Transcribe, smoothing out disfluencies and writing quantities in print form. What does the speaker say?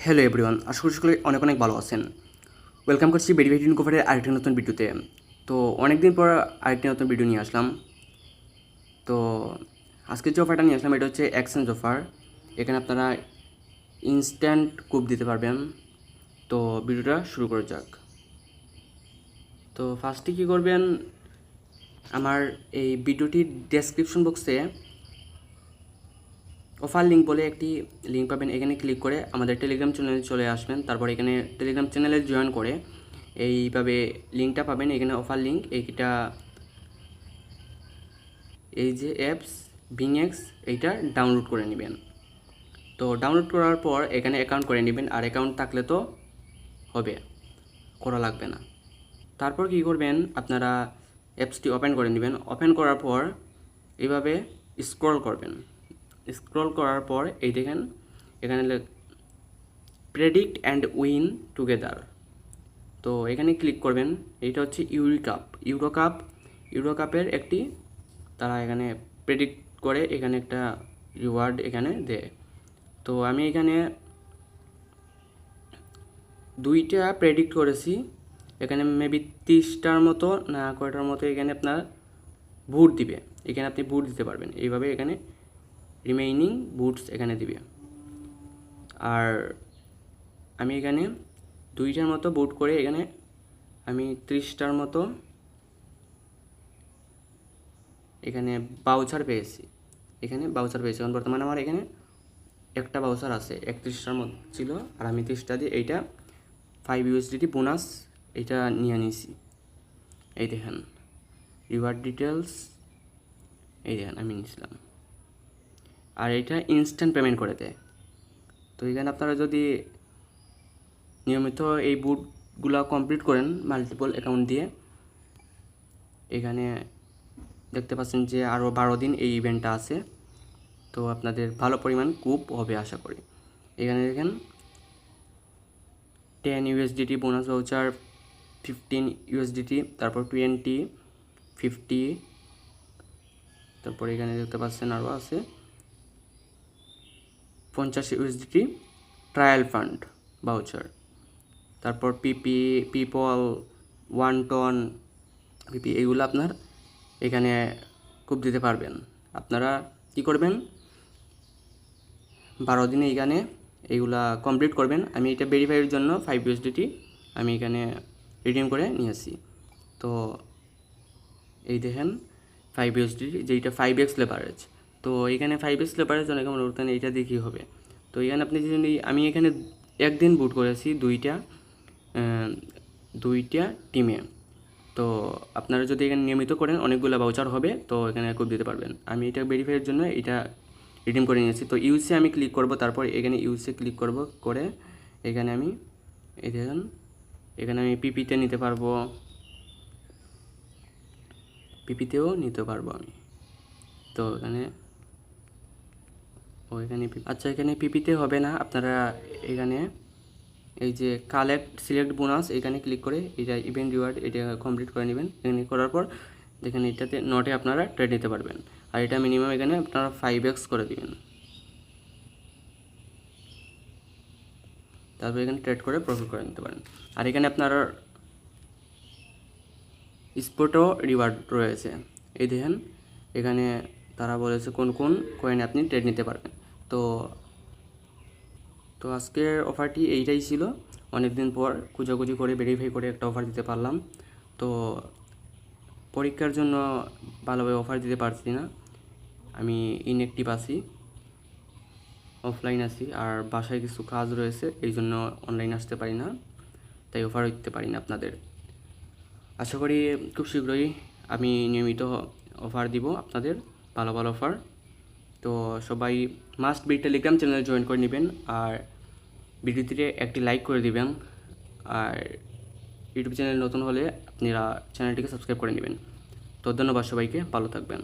Hello everyone, আশা করি সকলে অনেক অনেক ভালো আছেন। ওয়েলকাম করছি ভেরিফাইড ইনকোভারের আরেকটি নতুন ভিডিওতে। তো অনেকদিন পর আরেকটি নতুন ভিডিও নিয়ে আসলাম। তো আজকে যে অফারটা নিয়ে আসলাম এটা হচ্ছে এক্সচেঞ্জ অফার। এখানে আপনারা ইনস্ট্যান্ট কুপ দিতে পারবেন। তো ভিডিওটা শুরু করা যাক। তো ফার্স্টে কী করবেন, আমার এই ভিডিওটির ডেসক্রিপশন বক্সে অফার লিঙ্ক বলে একটি লিঙ্ক পাবেন। এখানে ক্লিক করে আমাদের টেলিগ্রাম চ্যানেলে চলে আসবেন। তারপর এখানে টেলিগ্রাম চ্যানেলে জয়েন করে এইভাবে লিঙ্কটা পাবেন। এখানে অফার লিঙ্ক এইটা, এই যে অ্যাপস বিংএক্স, এইটা ডাউনলোড করে নেবেন। তো ডাউনলোড করার পর এখানে অ্যাকাউন্ট করে নেবেন, আর অ্যাকাউন্ট থাকলে তো হবে, করা লাগবে না। তারপর কী করবেন, আপনারা অ্যাপসটি ওপেন করে নেবেন। ওপেন করার পর এইভাবে স্ক্রল করবেন। স্ক্রল করার পর এই দেখেন এখানে প্রেডিক্ট অ্যান্ড উইন টুগেদার। তো এখানে ক্লিক করবেন। এইটা হচ্ছে ইউরো কাপের একটি, তারা এখানে প্রেডিক্ট করে এখানে একটা রিওয়ার্ড এখানে দেয়। তো আমি এখানে দুইটা প্রেডিক্ট করেছি, এখানে মেবি 30টার মতো না কয়টার মতো এখানে আপনার বুট দিবে। এখানে আপনি বুট দিতে পারবেন, এইভাবে এখানে রিমেইনিং বুটস এখানে দিবে। আর আমি এখানে দুইটার মতো বুট করে এখানে আমি 30টার মতো এখানে বাউচার পেয়েছি। কারণ বর্তমানে আমার এখানে একটা বাউচার আছে, 31টার মতো ছিল, আর আমি 30টা দিয়ে এইটা 5 USDT বোনাস এইটা নিয়ে নিয়েছি। এই দেখেন রিওয়ার্ড ডিটেলস, এই দেখেন আমি নিয়েছিলাম। আর এইটা ইনস্ট্যান্ট পেমেন্ট করে দেয়। তো এখানে আপনারা যদি নিয়মিত এই বুটগুলো কমপ্লিট করেন মাল্টিপল অ্যাকাউন্ট দিয়ে, এখানে দেখতে পাচ্ছেন যে আরও 12 দিন এই ইভেন্টটা আছে। তো আপনাদের ভালো পরিমাণ কুপ হবে আশা করি। এখানে দেখেন 10 USDT বোনাস ভাউচার, 15 USDT, তারপর 20, 50, তারপর এখানে দেখতে পাচ্ছেন আরও আছে 50 USDT ট্রায়াল ফান্ড ভাউচার, তারপর পিপল 1 টন পিপি, এইগুলো আপনার এখানে কুপ দিতে পারবেন। আপনারা কি করবেন, 12 দিনে এখানে এইগুলা কমপ্লিট করবেন। আমি এটা ভেরিফাইয়ের জন্য 5 USDT আমি এখানে রিডিম করে নিয়েছি। তো এই দেখেন 5 USDT, যেইটা 5x লেভারেজ। তো এখানে 5x লেভারেজ অনেক মনে করতেন এইটা দিয়ে কী হবে। তো এখানে আপনি যদি, আমি এখানে একদিন বুট করেছি দুইটা টিমে। তো আপনারা যদি এখানে নিয়মিত করেন অনেকগুলো ভাউচার হবে, তো এখানে কুপ দিতে পারবেন। আমি এটা ভেরিফাইয়ের জন্য এটা রিডিম করে নিয়েছি। তো ইউসে আমি ক্লিক করব, তারপর এখানে ইউসে ক্লিক করব, করে এখানে আমি এই দেখুন এখানে আমি পিপিতে নিতে পারবো, পিপিতেও নিতে পারবো আমি। তো এখানে আচ্ছা এখানে পিপিতে হবে না, আপনারা এখানে এই যে সিলেক্ট বোনাস এখানে ক্লিক করে এটা ইভেন্ট রিওয়ার্ড এটা কমপ্লিট করে নেবেন। এখানে করার পর দেখেন এটাতে নটে আপনারা ট্রেড নিতে পারবেন। আর এটা মিনিমাম এখানে আপনারা 5x করে দিবেন, তারপর এখানে ট্রেড করে প্রফিট করে নিতে পারেন। আর এখানে আপনার স্পটও রিওয়ার্ড রয়েছে। এই দেখেন এখানে তারা বলেছে কোন কোন কয়েনে আপনি ট্রেড নিতে পারবেন। তো তো আজকের অফারটি এইটাই ছিল। অনেক দিন পর খুঁজাখুঁজি করে ভেরিফাই করে একটা অফার দিতে পারলাম। তো পরীক্ষার জন্য ভালোভাবে অফার দিতে পারছি না, আমি ইনঅ্যাক্টিভ আছি, অফলাইন আছি, আর বাসায় কিছু কাজ রয়েছে, এই জন্য অনলাইন আসতে পারি না, তাই অফার দিতে পারি না আপনাদের। আশা করি খুব শীঘ্রই আমি নিয়মিত অফার দিব আপনাদের, ভালো ভালো অফার। তো সবাই মাস্ট বি টেলিগ্রাম চ্যানেলে জয়েন করে নেবেন, আর ভিডিওটিতে একটি লাইক করে দিবেন, আর ইউটিউব চ্যানেল নতুন হলে আপনারা চ্যানেলটিকে সাবস্ক্রাইব করে নেবেন। তো ধন্যবাদ সবাইকে, ভালো থাকবেন।